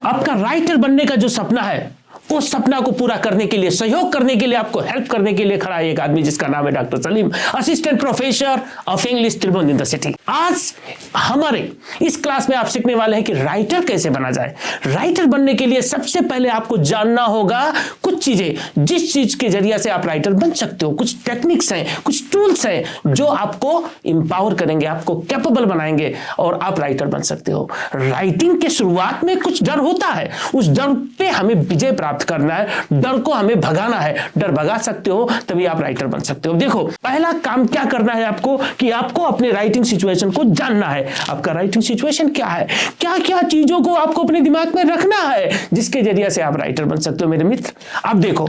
आपका राइटर बनने का जो सपना है, उस सपना को पूरा करने के लिए, सहयोग करने के लिए, आपको हेल्प करने के लिए खड़ा है एक आदमी जिसका नाम है doctor Salim, assistant professor of English Tribhuvan university. आज हमारे इस क्लास में आप सीखने वाले हैं कि राइटर कैसे बना जाए। राइटर बनने के लिए सबसे पहले आपको जानना होगा कुछ चीजें, जिस चीज के जरिए से आप राइटर बन सकते हो। कुछ टेक्निक्स हैं, कुछ टूल्स हैं जो आपको इंपावर करेंगे, आपको कैपेबल बनाएंगे और आप राइटर बन सकते हो। राइटिंग के शुरुआत में कुछ डर होता है, उस डर पे हमें विजय प्राप्त करना है, डर को हमें भगाना है। डर भगा सकते हो तभी आप राइटर बन सकते हो। देखो, पहला काम क्या करना है आपको कि आपको अपने राइटिंग सिचुएशन को जानना है। आपका राइटिंग सिचुएशन क्या है, क्या क्या चीजों को आपको अपने दिमाग में रखना है जिसके जरिए से आप राइटर बन सकते हो मेरे मित्र। अब देखो,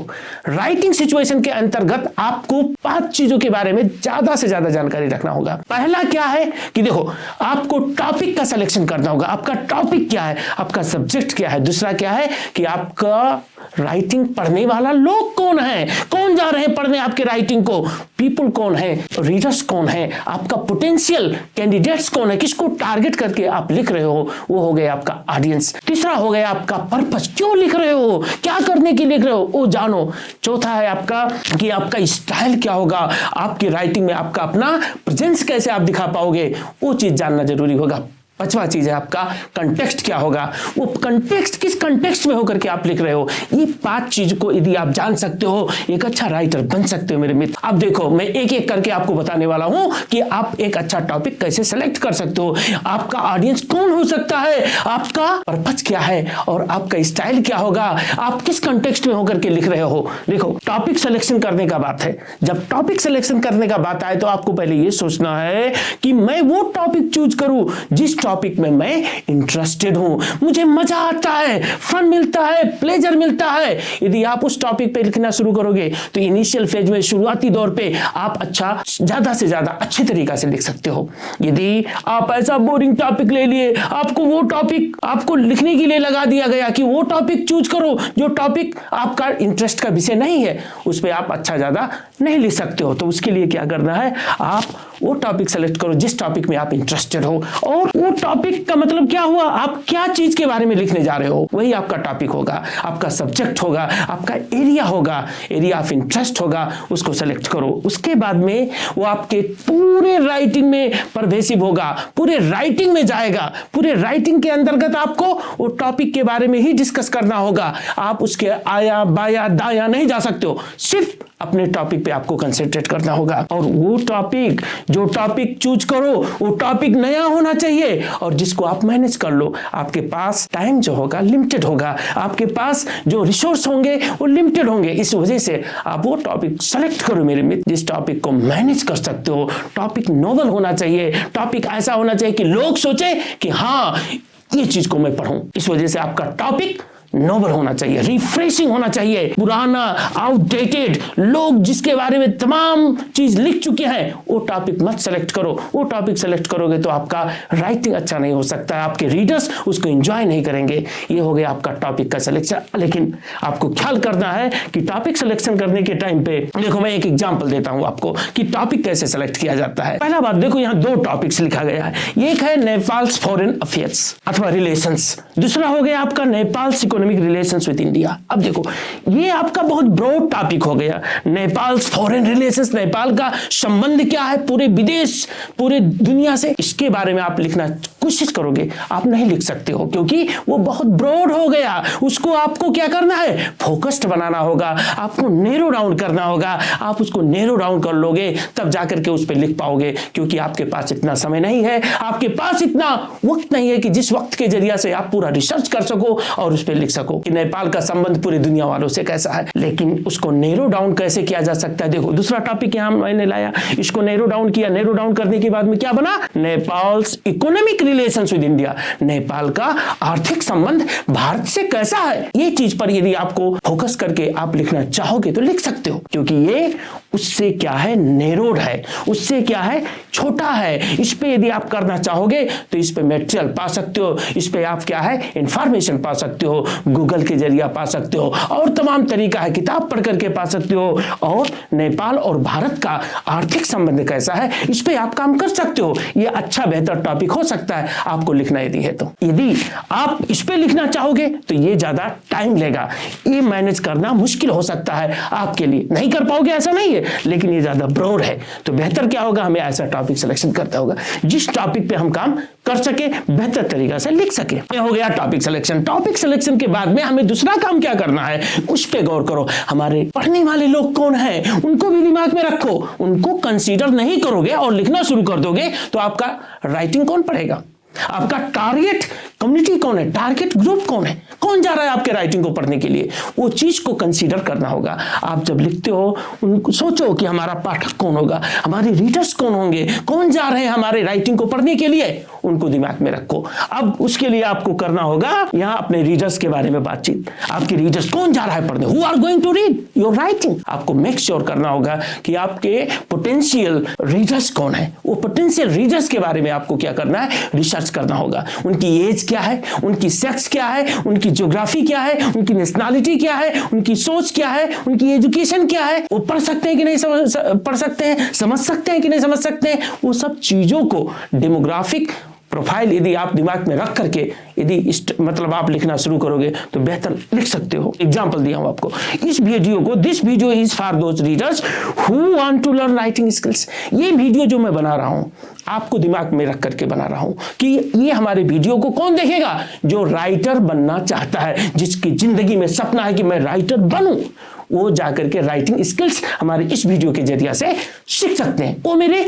राइटिंग सिचुएशन के अंतर्गत आपको 5 चीजों के बारे में ज्यादा से ज्यादा जानकारी रखना होगा। पहला क्या है कि देखो, आपको टॉपिक का सिलेक्शन करना होगा। आपका टॉपिक क्या है, आपका सब्जेक्ट क्या है। दूसरा क्या है कि आपका राइटिंग पढ़ने वाला लोग कौन है, कौन जा रहे हैं पढ़ने आपके राइटिंग को, पीपल कौन है, रीडर्स कौन है, आपका पोटेंशियल कैंडिडेट्स कौन है, किसको टारगेट करके आप लिख रहे हो, वो हो गया आपका ऑडियंस। तीसरा हो गया आपका पर्पस, क्यों लिख रहे हो, क्या करने के लिए लिख रहे हो, वो जानो। चौथा है आपका कि आपका स्टाइल क्या होगा, आपकी राइटिंग में आपका अपना प्रेजेंस कैसे आप दिखा पाओगे, वो चीज जानना जरूरी होगा। 5वां चीज है आपका कंटेक्स्ट क्या होगा, वो कंटेक्स्ट किस कंटेक्स्ट में होकर के आप लिख रहे हो। ये 5 चीज को यदि आप जान सकते हो, एक अच्छा राइटर बन सकते हो मेरे मित्र। अब देखो, मैं एक एक करके आपको बताने वाला हूं कि आप एक अच्छा टॉपिक कैसे सेलेक्ट कर सकते हो, आपका ऑडियंस कौन हो सकता है, आपका पर्पस क्या है और आपका स्टाइल क्या होगा, आप किस कंटेक्स्ट में होकर के लिख रहे हो। देखो, टॉपिक सिलेक्शन करने का बात है। जब टॉपिक सिलेक्शन करने का बात आए तो आपको पहले ये सोचना है कि मैं वो टॉपिक चूज करूं जिस टॉपिक में मैं इंटरेस्टेड हूं, मुझे मजा आता है, फन मिलता है, प्लेजर मिलता है। यदि आप उस टॉपिक पे लिखना शुरू करोगे तो इनिशियल फेज में, शुरुआती दौर पे आप अच्छा ज्यादा से ज्यादा अच्छे तरीका से लिख सकते हो। यदि आप ऐसा बोरिंग टॉपिक ले लिए, आपको वो टॉपिक आपको लिखने के लिए लगा दिया गया कि वो टॉपिक चूज करो जो टॉपिक आपका इंटरेस्ट का विषय नहीं है, उस पर आप अच्छा ज्यादा नहीं लिख सकते हो। तो उसके लिए क्या करना है, आप वो टॉपिक सेलेक्ट करो जिस टॉपिक में आप इंटरेस्टेड हो। और वो टॉपिक का मतलब क्या हुआ, आप क्या चीज के बारे में लिखने जा रहे हो, वही आपका टॉपिक होगा, आपका सब्जेक्ट होगा, आपका एरिया होगा, एरिया ऑफ इंटरेस्ट होगा, उसको सेलेक्ट करो। उसके बाद में वो आपके पूरे राइटिंग में परवेसिव होगा, पूरे राइटिंग में जाएगा। पूरे राइटिंग के अंतर्गत आपको वो टॉपिक के बारे में ही डिस्कस करना होगा। आप उसके आया बाया दाया नहीं जा सकते हो, सिर्फ अपने टॉपिक पे आपको कंसंट्रेट करना होगा। और वो टॉपिक, जो टॉपिक चूज करो, वो टॉपिक नया होना चाहिए और जिसको आप मैनेज कर लो। आपके पास टाइम जो होगा लिमिटेड होगा, आपके पास जो रिसोर्स होंगे वो लिमिटेड होंगे। इस वजह से आप वो टॉपिक सेलेक्ट करो मेरे मित्र जिस टॉपिक को मैनेज कर सकते हो। टॉपिक नोवेल होना चाहिए, टॉपिक ऐसा होना चाहिए कि लोग सोचे कि हाँ, ये चीज को मैं पढ़ूं। इस वजह से आपका टॉपिक नोबल होना चाहिए, रिफ्रेशिंग होना चाहिए। पुराना, आउटडेटेड, लोग जिसके बारे में तमाम चीज लिख चुके हैं, वो टॉपिक मत सेलेक्ट करो। वो टॉपिक सेलेक्ट करोगे तो आपका राइटिंग अच्छा नहीं हो सकता है, आपके रीडर्स उसको एंजॉय नहीं करेंगे। ये हो गया आपका टॉपिक का सिलेक्शन। लेकिन आपको ख्याल करना है कि टॉपिक सिलेक्शन करने के टाइम पे, देखो मैं एक एग्जांपल देता हूं आपको कि टॉपिक कैसे सेलेक्ट किया जाता है। पहला बात देखो, यहाँ 2 टॉपिक्स लिखा गया है। एक है नेपाल्स फॉरेन अफेयर्स अथवा रिलेशंस, दूसरा हो गया आपका Nepal economic relations with India. अब देखो, ये आपका बहुत ब्रॉड टॉपिक हो गया। नेपाल फॉरेन रिलेशंस, नेपाल का संबंध क्या है पूरे विदेश, पूरे दुनिया से, इसके बारे में आप लिखना कोशिश करोगे, आप नहीं लिख सकते हो क्योंकि वो बहुत ब्रॉड हो गया। उसको आपको क्या करना है, फोकस्ड बनाना होगा, आपको नैरो डाउन करना होगा। आप उसको नैरो डाउन कर लोगे तब जाकर के उस पर लिख पाओगे, क्योंकि आपके पास इतना समय नहीं है, आपके पास इतना वक्त नहीं है कि जिस वक्त के जरिए से आप पूरा रिसर्च कर सको और उस पर लिख सको कि नेपाल का संबंध पूरी दुनिया वालों से कैसा है। लेकिन उसको नैरो डाउन कैसे किया जा सकता है, देखो दूसरा टॉपिक यहां मैंने लाया, इसको नैरो डाउन किया। नैरो डाउन करने के बाद में क्या बना, Nepals economic relations with India, Nepal का आर्थिक संबंध भारत से कैसा है। ये चीज पर यदि आपको फोकस करके आप लिखना चाहोगे तो लिख सकते हो, क्योंकि ये उससे क्या है नेरोड है, उससे क्या है छोटा है। इस पे यदि आप करना चाहोगे तो इस पे मटेरियल पा सकते हो, इस पे आप क्या है इंफॉर्मेशन पा सकते हो, गूगल के जरिए पा सकते हो, और तमाम तरीका है, किताब पढ़ करके पा सकते हो। और नेपाल और भारत का आर्थिक संबंध कैसा है इस पे आप काम कर सकते हो। ये अच्छा बेहतर टॉपिक हो सकता है आपको लिखना यदि है तो। यदि आप इस पे लिखना चाहोगे तो ये ज्यादा टाइम लेगा, ये मैनेज करना मुश्किल हो सकता है आपके लिए, नहीं कर पाओगे ऐसा नहीं है, लेकिन ये ज्यादा ब्रॉड है। तो बेहतर क्या होगा, हमें ऐसा टॉपिक सिलेक्शन करता होगा जिस टॉपिक पे हम काम कर सके, बेहतर तरीका से लिख सके। ये हो गया टॉपिक सिलेक्शन। टॉपिक सिलेक्शन के बाद में हमें दूसरा काम क्या करना है उस पे गौर करो। हमारे पढ़ने वाले लोग कौन हैं उनको भी दिमाग में रखो। उनको कंसीडर नहीं करोगे और लिखना शुरू कर दोगे तो आपका राइटिंग कौन पढ़ेगा, आपका टारगेट कम्युनिटी कौन है, टारगेट ग्रुप कौन है, कौन जा रहा है आपके राइटिंग को पढ़ने के लिए, वो चीज को कंसीडर करना होगा। आप जब लिखते हो उनको सोचो कि हमारा पाठक कौन होगा, हमारे रीडर्स कौन होंगे, कौन जा रहे हैं हमारे राइटिंग को पढ़ने के लिए, उनको दिमाग में रखो। अब उसके लिए आपको करना होगा यहाँ अपने रीडर्स के बारे में बातचीत। आपके रीडर्स कौन जा रहा है पढ़ने, who are going to read your writing. आपको मेक श्योर करना होगा कि आपके पोटेंशियल रीडर्स कौन है। वो पोटेंशियल रीडर्स के बारे में आपको क्या करना है, रिसर्च करना होगा। उनकी एज क्या है, उनकी सेक्स क्या है, उनकी ज्योग्राफी क्या है, उनकी नेशनलिटी क्या है, उनकी सोच क्या है, उनकी एजुकेशन क्या है, वो पढ़ सकते हैं कि नहीं पढ़ सकते हैं, समझ सकते हैं कि नहीं समझ सकते हैं। वो सब चीजों को डेमोग्राफिक प्रोफाइल यदि आप दिमाग में रख करके यदि मतलब आप लिखना शुरू करोगे तो बेहतर लिख सकते हो। एग्जांपल दिया हूं आपको इस वीडियो को, this video is for those readers who want to learn writing skills. ये वीडियो जो मैं बना रहा हूं आपको दिमाग में रख करके बना रहा हूं कि ये हमारे वीडियो को कौन देखेगा, जो राइटर बनना चाहता है, जिसकी जिंदगी में सपना है कि मैं राइटर बनूं, वो जाकर के राइटिंग स्किल्स हमारे इस वीडियो के जरिए से सीख सकते हैं। वो मेरे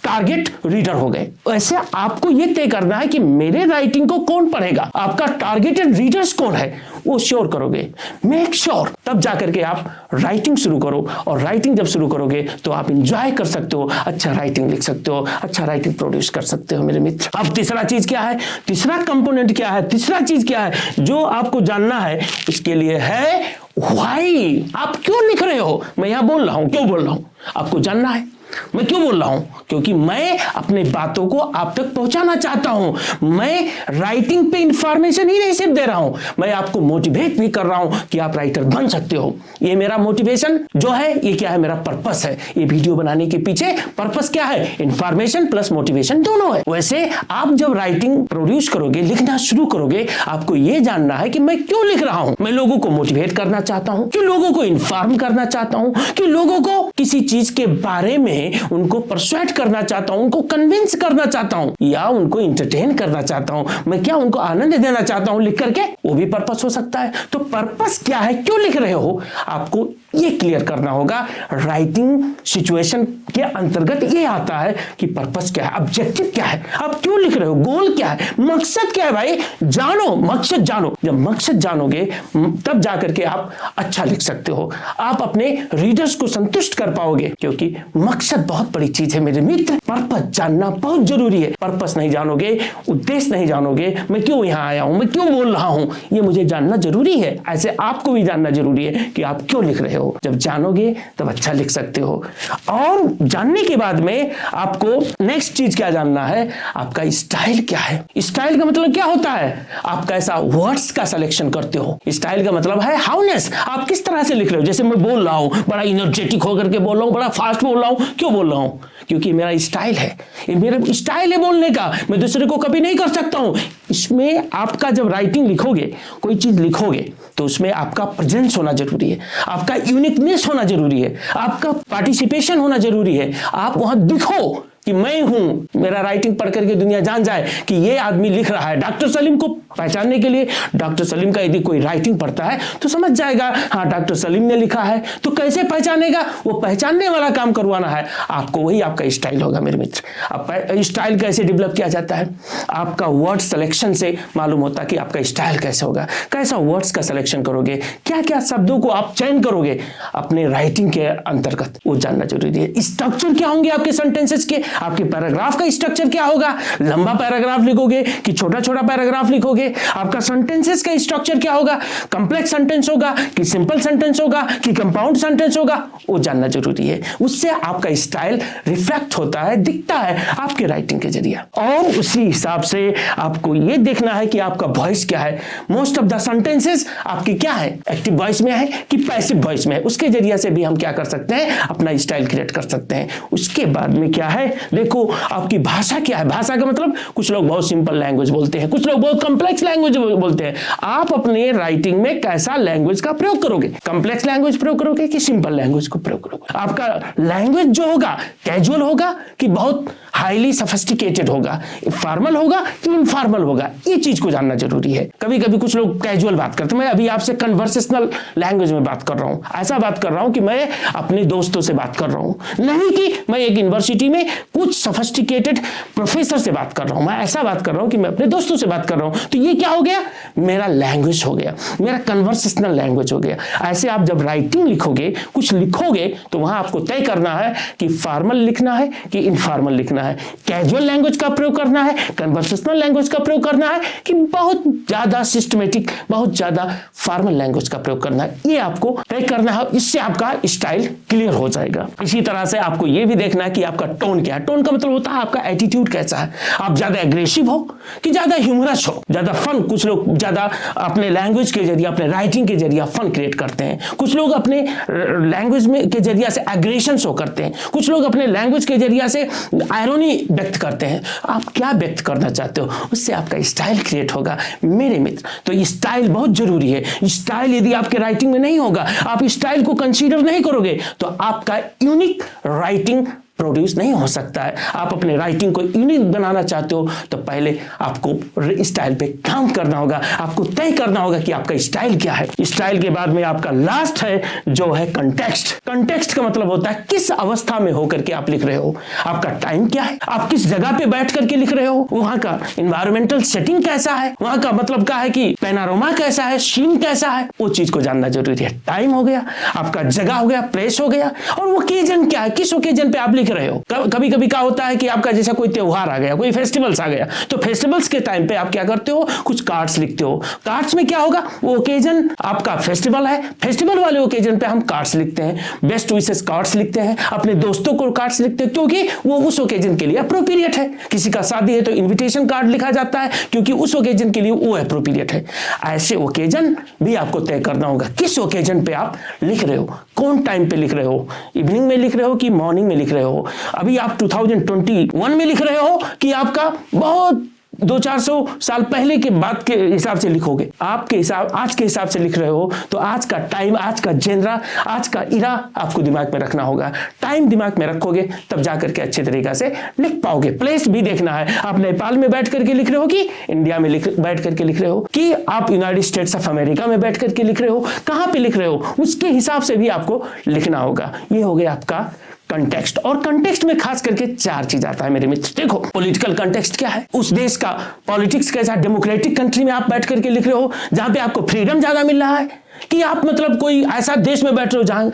टारगेट रीडर हो गए। वैसे आपको यह तय करना है कि मेरे राइटिंग को कौन पढ़ेगा, आपका टारगेटेड रीडर्स कौन है, वो श्योर करोगे, मेक श्योर, तब जाकर के आप राइटिंग शुरू करो। और राइटिंग जब शुरू करोगे तो आप इंजॉय कर सकते हो, अच्छा राइटिंग लिख सकते हो, अच्छा राइटिंग प्रोड्यूस कर सकते हो मेरे मित्र। अब तीसरा चीज क्या है, तीसरा कंपोनेंट क्या है, तीसरा चीज क्या है जो आपको जानना है, इसके लिए है व्हाई। आप क्यों लिख रहे हो, मैं यहां बोल रहा हूं, क्यों बोल रहा हूं आपको जानना है। मैं क्यों बोल रहा हूं, क्योंकि मैं अपने बातों को आप तक पहुंचाना चाहता हूं। मैं राइटिंग पे इंफॉर्मेशन ही नहीं सिर्फ दे रहा हूं, मैं आपको मोटिवेट भी कर रहा हूं कि आप राइटर बन सकते हो। ये मेरा मोटिवेशन जो है, ये क्या है, मेरा पर्पस है। ये वीडियो बनाने के पीछे पर्पस क्या है, इंफॉर्मेशन प्लस मोटिवेशन दोनों है। वैसे आप जब राइटिंग प्रोड्यूस करोगे, लिखना शुरू करोगे, आपको यह जानना है कि मैं क्यों लिख रहा हूं। मैं लोगों को मोटिवेट करना चाहता हूं, कि लोगों को इंफॉर्म करना चाहता हूं, कि लोगों को किसी चीज के बारे में उनको परसुएट करना चाहता हूं, उनको कन्विंस करना चाहता हूं, या उनको एंटरटेन करना चाहता हूं। मैं क्या उनको आनंद देना चाहता हूं लिख करके, वो भी पर्पस हो सकता है। तो पर्पस क्या है, क्यों लिख रहे हो, आपको ये क्लियर करना होगा। राइटिंग सिचुएशन के अंतर्गत ये आता है कि पर्पस क्या है, ऑब्जेक्टिव क्या है, आप क्यों लिख रहे हो, गोल क्या है, मकसद क्या है। भाई जानो, मकसद जानो। जब मकसद जानोगे तब जाकर के आप अच्छा लिख सकते हो, आप अपने रीडर्स को संतुष्ट कर पाओगे, क्योंकि मकसद बहुत बड़ी चीज है मेरे मित्र। पर्पस जानना बहुत जरूरी है। पर्पस नहीं जानोगे, उद्देश्य नहीं जानोगे, मैं क्यों यहां आया हूं, मैं क्यों बोल रहा हूं, ये मुझे जानना जरूरी है। ऐसे आपको भी जानना जरूरी है कि आप क्यों लिख रहे हो। जब जानोगे तब अच्छा लिख सकते हो। और जानने के बाद में आपको नेक्स्ट चीज क्या जानना है, आपका स्टाइल क्या है। स्टाइल का मतलब क्या होता है, आप कैसा वर्ड्स का सिलेक्शन करते हो। स्टाइल का मतलब है हाउनेस, आप किस तरह से लिख रहे हो। जैसे मैं बोल रहा हूं, बड़ा इनर्जेटिक होकर के बोल रहा हूं, बड़ा फास्ट बोल रहा हूं, क्यों बोल रहा हूं, क्योंकि मेरा स्टाइल है, ये मेरा स्टाइल है बोलने का, मैं दूसरे को कभी नहीं कर सकता हूं। इसमें आपका जब राइटिंग लिखोगे, कोई चीज लिखोगे, तो उसमें आपका प्रेजेंस होना जरूरी है, आपका यूनिकनेस होना जरूरी है, आपका पार्टिसिपेशन होना जरूरी है। आप वहां दिखो कि मैं हूं, मेरा राइटिंग पढ़ करके दुनिया जान जाए कि ये आदमी लिख रहा है। डॉक्टर सलीम को पहचानने के लिए डॉक्टर सलीम का यदि कोई राइटिंग पढ़ता है तो समझ जाएगा, हाँ डॉक्टर सलीम ने लिखा है। तो कैसे पहचानेगा, वो पहचानने वाला काम करवाना है आपको, वही आपका स्टाइल होगा मेरे मित्र। अब स्टाइल कैसे डेवलप किया जाता है, आपका वर्ड सिलेक्शन से मालूम होता है कि आपका स्टाइल कैसे होगा। कैसा वर्ड्स का सिलेक्शन करोगे, क्या क्या शब्दों को आप चयन करोगे अपने राइटिंग के अंतर्गत, वो जानना जरूरी है। स्ट्रक्चर क्या होंगे आपके सेंटेंसेस के, आपके पैराग्राफ का स्ट्रक्चर क्या होगा, लंबा पैराग्राफ लिखोगे कि छोटा छोटा पैराग्राफ लिखोगे, आपका सेंटेंसेस का स्ट्रक्चर क्या होगा, कंप्लेक्स सेंटेंस होगा कि सिंपल सेंटेंस होगा कि कंपाउंड सेंटेंस होगा, वो जानना जरूरी है। उससे आपका स्टाइल रिफ्लेक्ट होता है, दिखता है आपके राइटिंग के जरिए, और उसी हिसाब से आपको ये देखना है कि आपका वॉइस क्या है। मोस्ट ऑफ द सेंटेंसेस आपकी क्या है, एक्टिव वॉइस में है कि पैसिव वॉइस में है, उसके जरिए से भी हम क्या कर सकते हैं, अपना स्टाइल क्रिएट कर सकते हैं। उसके बाद में क्या है, देखो आपकी भाषा क्या है। भाषा का मतलब कुछ लोग बहुत सिंपल लैंग्वेज बोलते हैं, कुछ लोग बहुत कॉम्प्लेक्स लैंग्वेज बोलते हैं। आप अपने राइटिंग में कैसा लैंग्वेज का प्रयोग करोगे, कॉम्प्लेक्स लैंग्वेज प्रयोग करोगे कि सिंपल लैंग्वेज को प्रयोग करोगे। आपका लैंग्वेज जो होगा कैजुअल होगा कि बहुत हाईली सोफिस्टिकेटेड होगा, फॉर्मल होगा कि इनफॉर्मल होगा, ये चीज को जानना जरूरी है। कभी कभी कुछ लोग कैजुअल बात करते हैं, मैं अभी आपसे कन्वर्सेशनल लैंग्वेज में बात कर रहा हूं, ऐसा बात कर रहा हूं कि मैं अपने दोस्तों से बात कर रहा हूं, नहीं कि मैं एक यूनिवर्सिटी में कुछ सोफिस्टिकेटेड प्रोफेसर से बात कर रहा हूं, मैं ऐसा बात कर रहा हूं कि मैं अपने दोस्तों से बात कर रहा हूं। तो ये क्या हो गया, मेरा लैंग्वेज हो गया, मेरा कन्वर्सेशनल लैंग्वेज हो गया। ऐसे आप जब राइटिंग लिखोगे, कुछ लिखोगे, तो वहां आपको तय करना है कि फॉर्मल लिखना है कि इनफॉर्मल लिखना है, कैजुअल लैंग्वेज का प्रयोग करना है, कन्वर्सेशनल लैंग्वेज का प्रयोग करना है कि बहुत ज्यादा सिस्टमेटिक, बहुत ज्यादा फॉर्मल लैंग्वेज का प्रयोग करना है। ये आपको तय करना है, इससे आपका स्टाइल क्लियर हो जाएगा। इसी तरह से आपको ये भी देखना है कि आपका टोन क्या है। टोन का मतलब होता है आपका एटीट्यूड कैसा है, आप ज्यादा एग्रेसिव हो कि ज्यादा ह्यूमरस हो, ज्यादा फन। कुछ लोग ज्यादा अपने लैंग्वेज के जरिए, अपने राइटिंग के जरिए फन क्रिएट करते हैं, कुछ लोग अपने लैंग्वेज में के जरिए से एग्रेशन शो करते हैं, कुछ लोग अपने लैंग्वेज के जरिए से आयरनी व्यक्त करते हैं। आप क्या व्यक्त करना चाहते हो, उससे आपका स्टाइल क्रिएट होगा मेरे मित्र। तो स्टाइल बहुत जरूरी है। स्टाइल यदि आपके राइटिंग में नहीं होगा, आप स्टाइल को कंसीडर नहीं करोगे, तो आपका यूनिक राइटिंग प्रोड्यूस नहीं हो सकता है। आप अपने राइटिंग को यूनिक बनाना चाहते हो तो पहले आपको स्टाइल पे काम करना होगा, आपको तय करना होगा कि आपका स्टाइल क्या है। स्टाइल के बाद में आपका लास्ट है जो है कंटेक्स्ट। कंटेक्स्ट का मतलब होता है किस अवस्था में होकर के आप लिख रहे हो, आपका टाइम क्या है, आप किस जगह पे बैठ करके लिख रहे हो, वहां का इन्वायरमेंटल सेटिंग कैसा है, वहां का मतलब क्या है कि पैनारोमा कैसा है, सीन कैसा है, वो चीज को जानना जरूरी है। टाइम हो गया, आपका जगह हो गया, प्लेस हो गया, और ओकेजन क्या है, किस ओकेजन पे आप लिख रहे हो। कभी कभी क्या होता है कि आपका जैसा कोई त्योहार आ गया, कोई फेस्टिवल्स आ गया, तो फेस्टिवल्स के टाइम पे आप क्या करते हो, कुछ कार्ड्स लिखते हो। कार्ड्स में क्या होगा, वो ओकेजन आपका फेस्टिवल है, फेस्टिवल वाले ओकेजन पे हम कार्ड्स लिखते हैं, बेस्ट विशेस कार्ड्स लिखते हैं, अपने दोस्तों को कार्ड्स लिखते हैं, क्योंकि वो उस ओकेजन के लिए अप्रोप्रिएट है। किसी का शादी है तो इन्विटेशन कार्ड लिखा जाता है, क्योंकि उस ओकेजन के लिए वो अप्रोप्रिएट है। ऐसे ओकेजन भी आपको तय करना होगा, किस ओकेजन पे आप लिख रहे हो, कौन टाइम पे लिख रहे हो, इवनिंग में लिख रहे हो कि मॉर्निंग में लिख रहे हो, अभी आप 2021 में लिख रहे हो कि आपका बहुत 200-400 साल पहले के बाद के हिसाब से लिखोगे, आपके हिसाब आज के हिसाब से लिख रहे हो, तो आज का टाइम, आज का जेनरा, आज का इरा आपको दिमाग में रखना होगा। टाइम दिमाग में रखोगे तब जाकर के अच्छे तरीके से लिख पाओगे। प्लेस भी देखना है, आप नेपाल में बैठ करके लिख रहे हो कि इंडिया में बैठ करके लिख रहे हो, कि आप यूनाइटेड स्टेट्स ऑफ अमेरिका में बैठ करके लिख रहे हो, कहां पे लिख रहे हो, उसके हिसाब से भी आपको लिखना होगा। ये हो गया आपका कंटेक्स्ट। और कंटेक्स्ट में खास करके 4 चीज आता है मेरे मित्र। देखो, पॉलिटिकल कंटेक्स्ट क्या है, उस देश का पॉलिटिक्स कैसा, डेमोक्रेटिक कंट्री में आप बैठ करके लिख रहे हो जहां पे आपको फ्रीडम ज्यादा मिल रहा है, कि आप मतलब कोई ऐसा देश में बैठ रहे हो जहां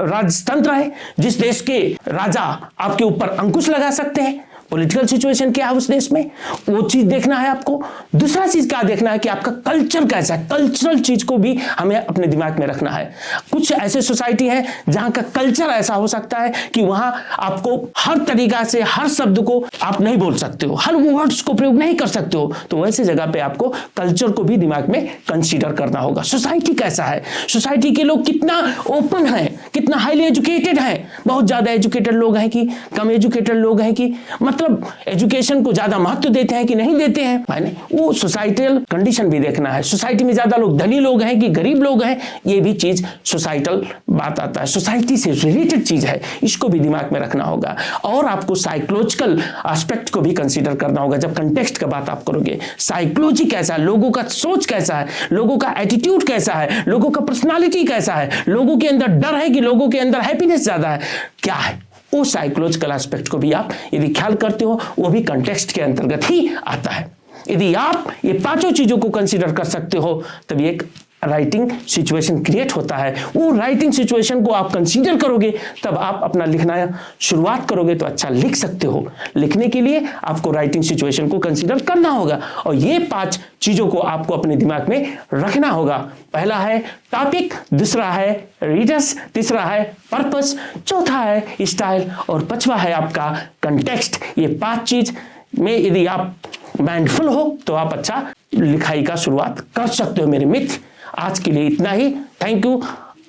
राजतंत्र है, जिस देश के राजा आपके ऊपर अंकुश लगा सकते हैं। पॉलिटिकल सिचुएशन क्या है उस देश में, वो चीज देखना है आपको। दूसरा चीज क्या देखना है कि आपका कल्चर कैसा है, कल्चरल चीज को भी हमें अपने दिमाग में रखना है। कुछ ऐसे सोसाइटी है जहां का कल्चर ऐसा हो सकता है कि वहां आपको हर तरीका से हर शब्द को आप नहीं बोल सकते हो, हर वर्ड्स को प्रयोग नहीं कर सकते हो, तो वैसे जगह पे आपको कल्चर को भी दिमाग में कंसीडर करना होगा। सोसाइटी कैसा है, सोसाइटी के लोग कितना ओपन है, कितना हाईली एजुकेटेड है, बहुत ज्यादा एजुकेटेड लोग हैं कि कम एजुकेटेड लोग हैं, कि मतलब एजुकेशन को ज्यादा महत्व देते हैं कि नहीं देते हैं, माने वो सोसाइटल कंडीशन भी देखना है। सोसाइटी में ज्यादा लोग धनी लोग हैं कि गरीब लोग हैं, ये भी चीज सोसाइटल बात आता है, सोसाइटी से रिलेटेड चीज है, इसको भी दिमाग में रखना होगा। और आपको साइकोलॉजिकल एस्पेक्ट को भी कंसीडर करना होगा। जब कंटेक्स्ट का बात आप करोगे, साइकोलॉजी कैसा है, लोगों का सोच कैसा है, लोगों का एटीट्यूड कैसा है, लोगों का पर्सनालिटी कैसा है, लोगों के अंदर डर है कि लोगों के अंदर हैप्पीनेस ज्यादा है, क्या है, वो साइकोलॉजिकल एस्पेक्ट को भी आप यदि ख्याल करते हो, वो भी कंटेक्स्ट के अंतर्गत ही आता है। यदि आप ये 5 चीजों को कंसीडर कर सकते हो, तभी एक राइटिंग सिचुएशन क्रिएट होता है। वो राइटिंग सिचुएशन को आप कंसीडर करोगे तब आप अपना लिखना शुरुआत करोगे तो अच्छा लिख सकते हो। लिखने के लिए आपको राइटिंग सिचुएशन को कंसीडर करना होगा और ये 5 चीजों को आपको अपने दिमाग में रखना होगा। पहला है टॉपिक, दूसरा है रीडर्स, तीसरा है पर्पस, चौथा है स्टाइल और पांचवा है आपका कंटेक्स्ट। ये 5 चीज में यदि आप माइंडफुल हो तो आप अच्छा लिखाई का शुरुआत कर सकते हो। मेरे मित्र, आज के लिए इतना ही। Thank you.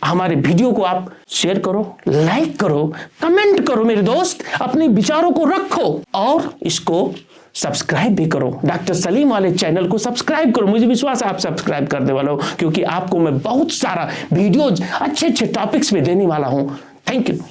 हमारे वीडियो को आप शेयर करो, लाइक करो, कमेंट करो मेरे दोस्त, अपने विचारों को रखो और इसको सब्सक्राइब भी करो। डॉक्टर सलीम वाले चैनल को सब्सक्राइब करो। मुझे विश्वास है आप सब्सक्राइब करने वाले हो, क्योंकि आपको मैं बहुत सारा वीडियोज अच्छे अच्छे टॉपिक्स में देने वाला हूं। Thank you.